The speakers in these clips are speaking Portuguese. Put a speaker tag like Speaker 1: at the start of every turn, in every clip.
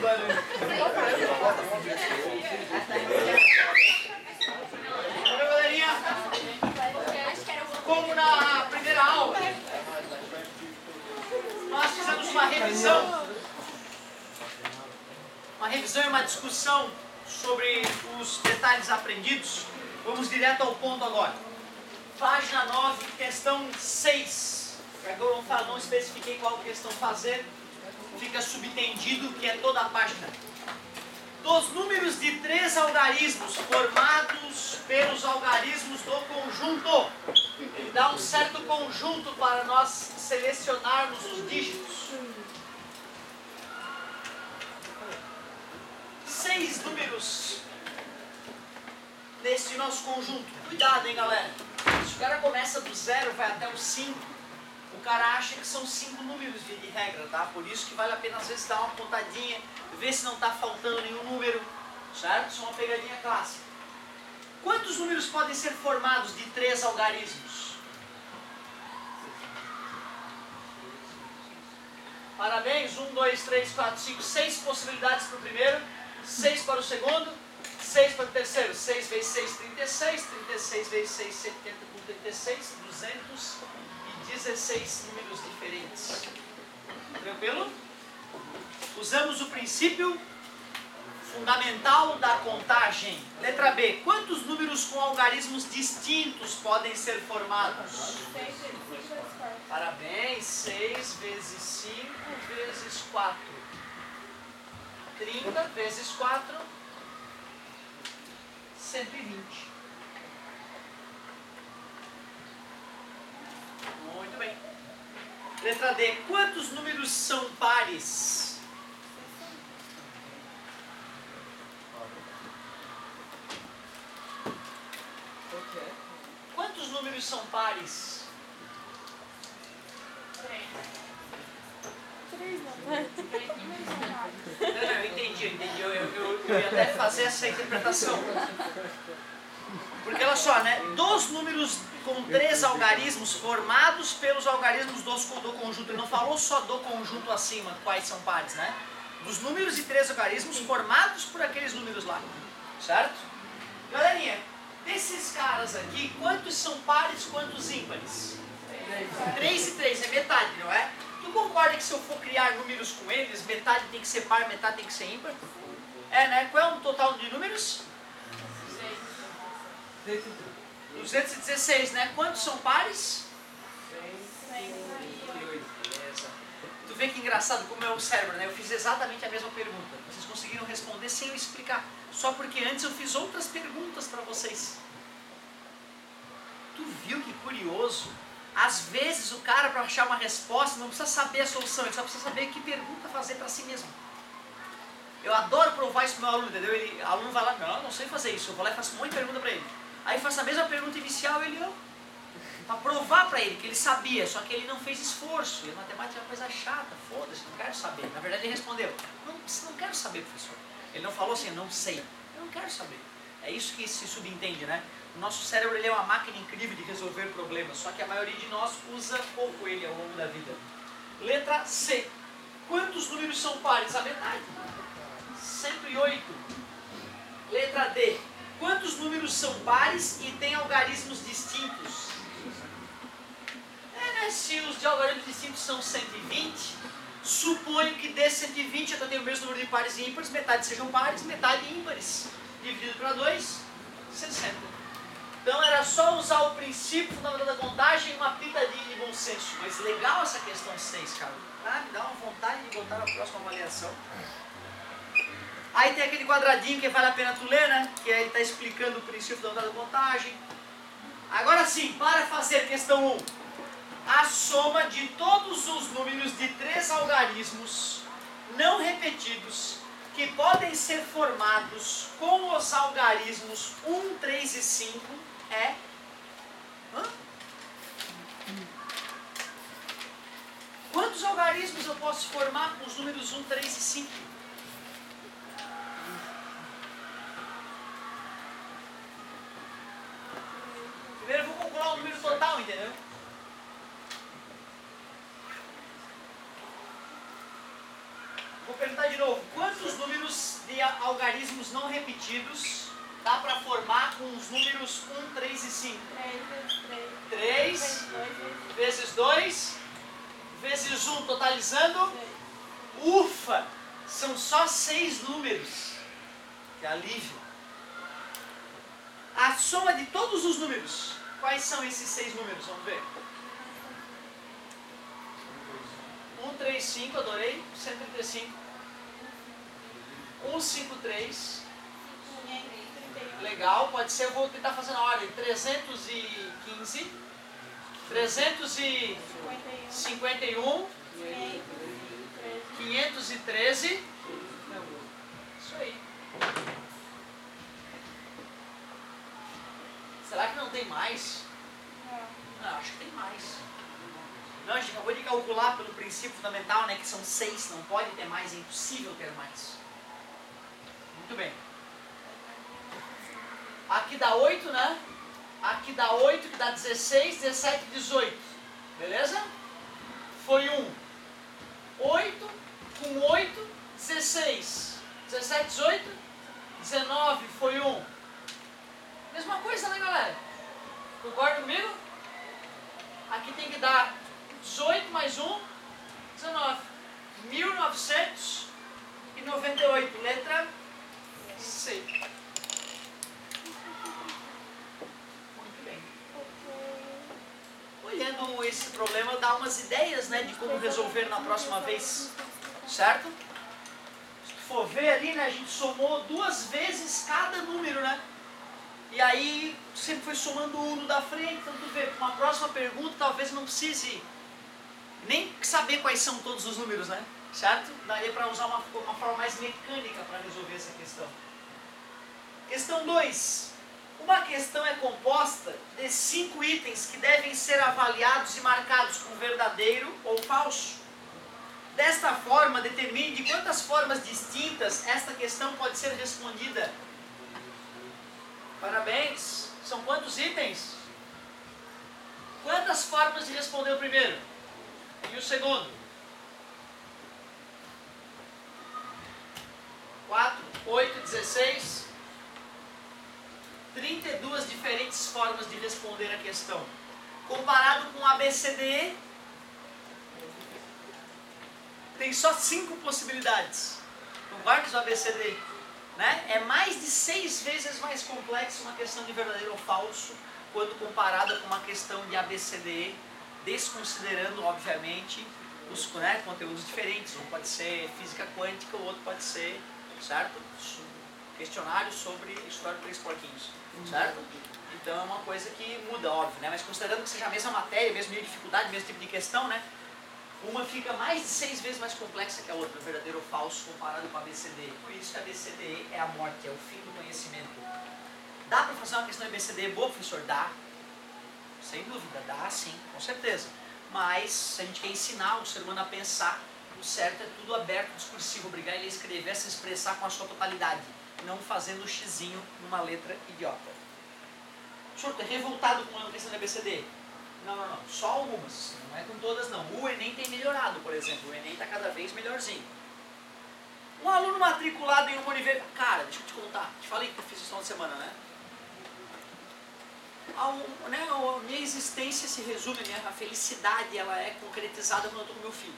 Speaker 1: galerinha? Como na primeira aula, nós fizemos uma revisão e uma discussão sobre os detalhes aprendidos. Vamos direto ao ponto agora. Página 9, questão 6. Para que eu não especifiquei qual questão fazer, fica subentendido que é toda a página. Dos números de 3 algarismos formados pelos algarismos do conjunto. Ele dá um certo conjunto para nós selecionarmos os dígitos. 6 números nesse nosso conjunto. Cuidado, hein, galera. Se o cara começa do 0, vai até o 5, o cara acha que são 5 números de regra, tá? Por isso que vale a pena às vezes dar uma pontadinha, ver se não está faltando nenhum número, certo? Isso é uma pegadinha clássica. Quantos números podem ser formados de 3 algarismos? Parabéns, 1, 2, 3, 4, 5, 6 possibilidades para o primeiro, 6 para o segundo, 6 para o terceiro. 6 vezes 6, 36, 36 vezes 6, 70 por 36, 216 números diferentes. Tranquilo? Usamos o princípio fundamental da contagem. Letra B. Quantos números com algarismos distintos podem ser formados?
Speaker 2: 6 vezes 5 vezes 4.
Speaker 1: Parabéns. 6 vezes 5 vezes 4. 30 vezes 4. 120. Muito bem. Letra D. Quantos números são pares? Quantos números são pares?
Speaker 2: 3 não.
Speaker 1: Eu entendi. Eu ia até fazer essa interpretação. Porque olha só, né? Dos números com 3 algarismos formados pelos algarismos do conjunto. Ele não falou só do conjunto acima, quais são pares, né? Dos números de 3 algarismos formados por aqueles números lá. Certo? Galerinha, desses caras aqui, quantos são pares, quantos ímpares? 3 e 3, é metade, não é? Tu concorda que se eu for criar números com eles, metade tem que ser par, metade tem que ser ímpar? É, né? Qual é o total de números? 216, né? Quantos são pares? 108. Beleza. Tu vê que engraçado como é o cérebro, né? Eu fiz exatamente a mesma pergunta. Vocês conseguiram responder sem eu explicar. Só porque antes eu fiz outras perguntas para vocês. Tu viu que curioso? Às vezes o cara, para achar uma resposta, não precisa saber a solução, ele só precisa saber que pergunta fazer para si mesmo. Eu adoro provar isso para o meu aluno, entendeu? O aluno vai lá, não sei fazer isso. Eu vou lá e faço um monte de pergunta para ele. Aí faço a mesma pergunta inicial, ele para provar para ele que ele sabia, só que ele não fez esforço. E a matemática é uma coisa chata, foda-se, não quero saber. Na verdade ele respondeu, não quero saber, professor. Ele não falou assim, não sei, eu não quero saber. É isso que se subentende, né? O nosso cérebro ele é uma máquina incrível de resolver problemas, só que a maioria de nós usa pouco ele ao longo da vida. Letra C. Quantos números são pares? A metade. 108. Letra D. Quantos números são pares e têm algarismos distintos? Né? Se os de algarismos distintos são 120, suponho que de 120 eu tenho o mesmo número de pares e ímpares, metade sejam pares, metade ímpares. Dividido para 2, 60. Então era só usar o princípio fundamental da contagem e uma pitadinha de bom senso. Mas legal essa questão 6, cara. Ah, me dá uma vontade de botar na próxima avaliação. Aí tem aquele quadradinho que vale a pena tu ler, né? Que ele está explicando o princípio fundamental da contagem. Agora sim, para fazer questão 1. A soma de todos os números de 3 algarismos não repetidos que podem ser formados com os algarismos 1, 3 e 5 é... Quantos algarismos eu posso formar com os números 1, 3 e 5? Primeiro eu vou calcular o número total, entendeu? Vou perguntar de novo. Quantos números de algarismos não repetidos dá para formar com os números 1, 3 e 5? 3 vezes 2 vezes 1, totalizando? Ufa! São só 6 números. Que alívio. A soma de todos os números. Quais são esses 6 números? Vamos ver. 1, 3, 5, adorei. 135. 1, 5, 3. Legal, pode ser, eu vou tentar fazer na ordem. 315. 351. 513. Isso aí. Será que não tem mais? Não, acho que tem mais. Não, a gente acabou de calcular pelo princípio fundamental, né, que são 6, não pode ter mais, é impossível ter mais. Muito bem. Aqui dá 8, né? Aqui dá 8, que dá 16, 17, 18. Beleza? Foi 1. 8 com 8, 16. 17, 18, 19, foi 1. Mesma coisa, né, galera? Concorda comigo? Aqui tem que dar 18 mais 1, 19. 1998, letra C. Muito bem. Olhando esse problema, dá umas ideias, né, de como resolver na próxima vez. Certo? Se tu for ver ali, né, a gente somou 2 vezes cada número, né? E aí sempre foi somando o 1 da frente, então tu vê, uma próxima pergunta talvez não precise nem saber quais são todos os números, né? Certo? Daria para usar uma forma mais mecânica para resolver essa questão. Questão 2. Uma questão é composta de 5 itens que devem ser avaliados e marcados com verdadeiro ou falso. Desta forma, determine de quantas formas distintas esta questão pode ser respondida. Parabéns! São quantos itens? Quantas formas de responder o primeiro? E o segundo? 4, 8, 16. 32 diferentes formas de responder a questão. Comparado com o ABCDE, tem só 5 possibilidades. Concorda com o ABCDE? Né? É mais de 6 vezes mais complexo uma questão de verdadeiro ou falso quando comparada com uma questão de ABCDE, desconsiderando, obviamente, os conteúdos diferentes. Um pode ser física quântica, o outro pode ser, certo? Questionário sobre história de 3 porquinhos, certo? Então é uma coisa que muda, óbvio, né? Mas considerando que seja a mesma matéria, mesmo nível de dificuldade, mesmo tipo de questão, né? Uma fica mais de 6 vezes mais complexa que a outra, verdadeiro ou falso, comparado com a ABCDE. Por isso que a ABCDE é a morte, é o fim do conhecimento. Dá para fazer uma questão de ABCDE boa, professor? Dá. Sem dúvida, dá sim, com certeza. Mas, se a gente quer ensinar o ser humano a pensar, o certo é tudo aberto, discursivo, obrigar ele a escrever, a se expressar com a sua totalidade, não fazendo o xizinho numa letra idiota. Professor, estou revoltado com uma questão de ABCDE. Não, só algumas, não é com todas não. O Enem tem melhorado, por exemplo, o Enem está cada vez melhorzinho. Um aluno matriculado em uma universidade... Cara, deixa eu te contar, te falei que eu fiz isso no final de semana, né? A minha existência se resume, a felicidade ela é concretizada quando eu estou com meu filho.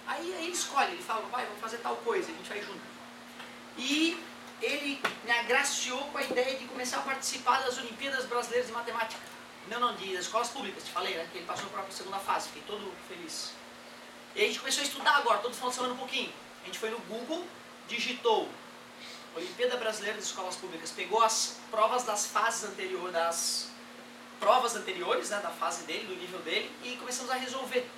Speaker 1: Aí ele escolhe, ele fala, pai, vamos fazer tal coisa, a gente vai junto. E ele me agraciou com a ideia de começar a participar das Olimpíadas Brasileiras de Matemática. Não, das escolas públicas, te falei, né? Que ele passou para a segunda fase, fiquei todo feliz. E a gente começou a estudar agora, todo final de semana um pouquinho. A gente foi no Google, digitou Olimpíada Brasileira de Escolas Públicas, pegou as provas das fases anteriores, né, da fase dele, do nível dele, e começamos a resolver.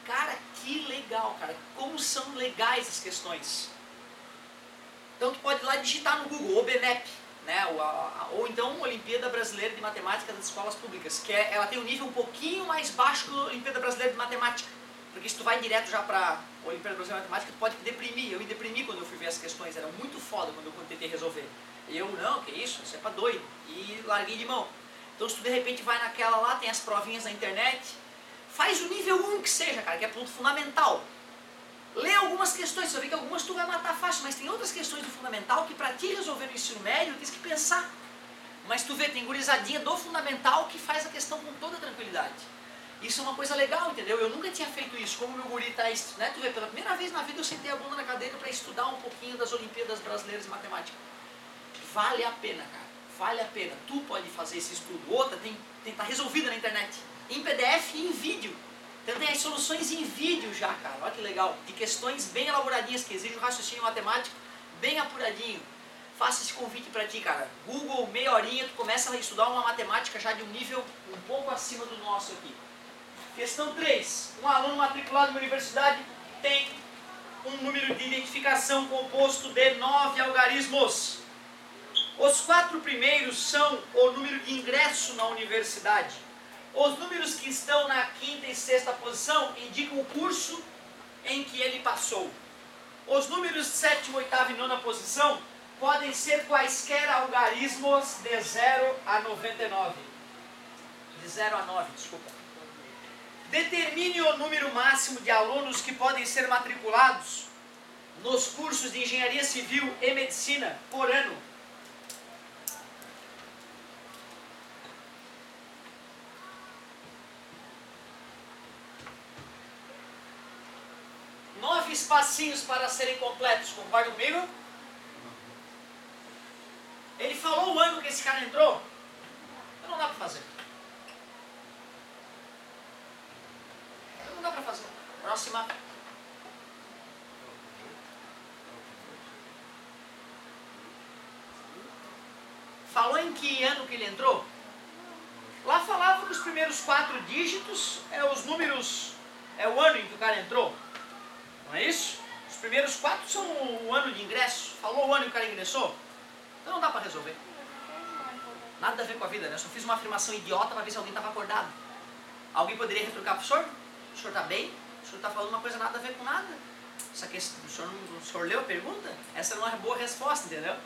Speaker 1: Cara, que legal, cara, como são legais as questões. Então tu pode ir lá digitar no Google, OBNEP, né, ou então Olimpíada Brasileira de Matemática das Escolas Públicas, que ela tem um nível um pouquinho mais baixo que a Olimpíada Brasileira de Matemática. Porque se tu vai direto já para a Olimpíada Brasileira de Matemática, tu pode deprimir. Eu me deprimi quando eu fui ver as questões, era muito foda quando eu tentei resolver. Eu, não, que isso é pra doido. E larguei de mão. Então se tu de repente vai naquela lá, tem as provinhas na internet, faz o nível 1 que seja, cara, que é ponto fundamental. Lê algumas questões, você vai ver que algumas tu vai matar fácil, mas tem outras questões do fundamental que para ti resolver no ensino médio, tens que pensar. Mas tu vê, tem gurizadinha do fundamental que faz a questão com toda tranquilidade. Isso é uma coisa legal, entendeu? Eu nunca tinha feito isso, como meu guri está, né? Tu vê, pela primeira vez na vida eu sentei a bunda na cadeira para estudar um pouquinho das Olimpíadas Brasileiras de Matemática. Vale a pena, cara. Vale a pena. Tu pode fazer esse estudo. Outra tá resolvida na internet. Em PDF e em vídeo. Então tem as soluções em vídeo já, cara. Olha que legal. De questões bem elaboradinhas, que exigem um raciocínio matemático bem apuradinho. Faça esse convite para ti, cara. Google, meia horinha, tu começa a estudar uma matemática já de um nível um pouco acima do nosso aqui. Questão 3. Um aluno matriculado em uma universidade tem um número de identificação composto de 9 algarismos. Os 4 primeiros são o número de ingresso na universidade. Os números que estão na 5ª e 6ª posição indicam o curso em que ele passou. Os números de 7ª, 8ª e 9ª posição podem ser quaisquer algarismos de 0 a 99. De 0 a 9, desculpa. Determine o número máximo de alunos que podem ser matriculados nos cursos de Engenharia Civil e Medicina por ano. Espacinhos para serem completos, concorda comigo? Ele falou o ano que esse cara entrou, então não dá para fazer. Então não dá para fazer. Próxima. Falou em que ano que ele entrou? Lá falava dos primeiros 4 dígitos, os números, é o ano em que o cara entrou. Não é isso? Os primeiros 4 são o ano de ingresso. Falou o ano que o cara ingressou? Então não dá para resolver. Nada a ver com a vida, né? Eu só fiz uma afirmação idiota para ver se alguém estava acordado. Alguém poderia retrucar para o senhor? O senhor está bem? O senhor está falando uma coisa nada a ver com nada. Essa questão, o senhor leu a pergunta? Essa não é uma boa resposta, entendeu?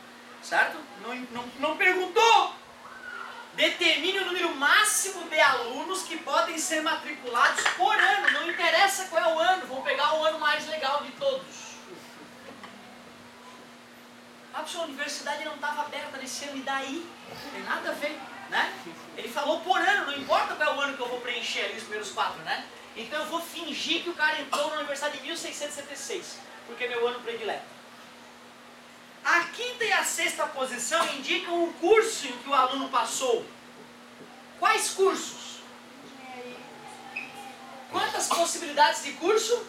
Speaker 1: Certo? Não perguntou! Determine o número máximo de alunos que podem ser matriculados por ano. Não interessa qual é o ano, vamos pegar o ano mais legal de todos. A sua universidade não estava aberta nesse ano, e daí? Não tem nada a ver, né? Ele falou por ano, não importa qual é o ano que eu vou preencher ali os primeiros 4, né? Então eu vou fingir que o cara entrou na universidade em 1676, porque é meu ano predileto. A 5ª e a 6ª posição indicam o curso em que o aluno passou. Quais cursos? Quantas possibilidades de curso?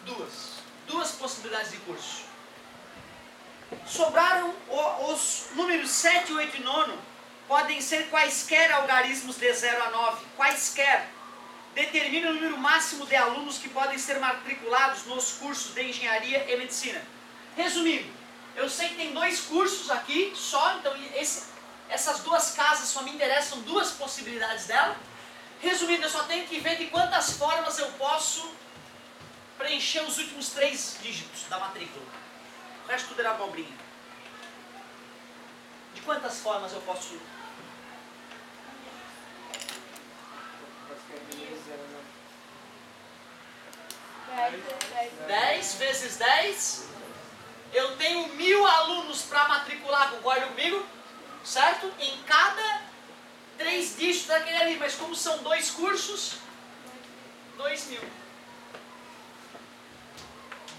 Speaker 1: 2. 2 possibilidades de curso. Sobraram os números 7, 8 e 9. Podem ser quaisquer algarismos de 0 a 9. Quaisquer. Determine o número máximo de alunos que podem ser matriculados nos cursos de Engenharia e Medicina. Resumindo, eu sei que tem 2 cursos aqui só, então essas 2 casas só me interessam 2 possibilidades dela. Resumindo, eu só tenho que ver de quantas formas eu posso preencher os últimos 3 dígitos da matrícula. O resto tudo era abobrinha. De quantas formas eu posso... 10 vezes 10... Eu tenho 1000 alunos para matricular, concorda comigo? Certo? Em cada 3 dígitos daquele ali, mas como são 2 cursos, 2000.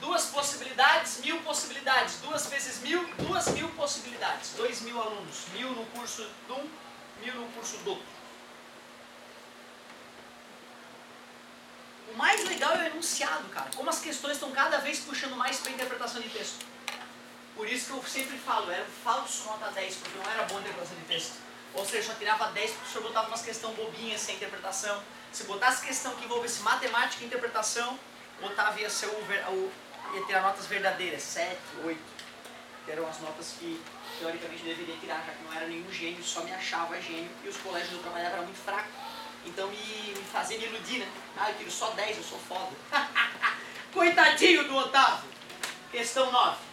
Speaker 1: 2 possibilidades, 1000 possibilidades. 2 vezes 1000, 2000 possibilidades. 2000 alunos. 1000 no curso de um, 1000 no curso do outro. O mais legal é o enunciado, cara. Como as questões estão cada vez puxando mais para a interpretação de texto. Por isso que eu sempre falo, era um falso nota 10, porque não era bom a interpretação de texto. Ou seja, só tirava 10 porque o senhor botava umas questões bobinhas sem interpretação. Se botasse questão que envolvesse matemática e interpretação, botava ia tirar notas verdadeiras, 7, 8. Que eram as notas que teoricamente deveria tirar, já que não era nenhum gênio, só me achava gênio e os colégios eu trabalhava eram muito fracos. Então me fazia me iludir, né? Ah, eu tiro só 10, eu sou foda. Coitadinho do Otávio. Questão 9.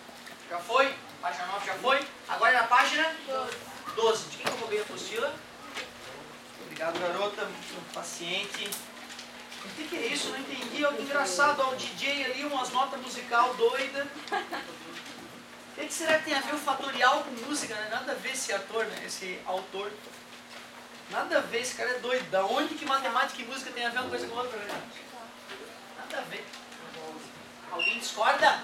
Speaker 1: Já foi? Página 9 já foi? Agora é na página 12. De quem que eu roubei a apostila? Obrigado, garota. Muito paciente. O que é isso? Não entendi. Olha que engraçado. Olha o DJ ali, umas notas musical doida. O que será que tem a ver o fatorial com música, né? Nada a ver esse ator, né? Esse autor. Nada a ver, esse cara é doido. Da onde que matemática e música tem a ver uma coisa com outra, né? Nada a ver. Alguém discorda?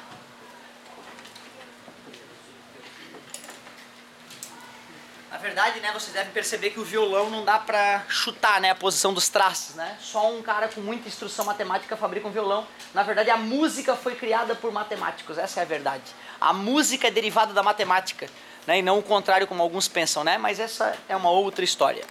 Speaker 1: Na verdade, né, vocês devem perceber que o violão não dá pra chutar, né, a posição dos traços, né? Só um cara com muita instrução matemática fabrica um violão. Na verdade, a música foi criada por matemáticos, essa é a verdade. A música é derivada da matemática, né, e não o contrário como alguns pensam, né? Mas essa é uma outra história.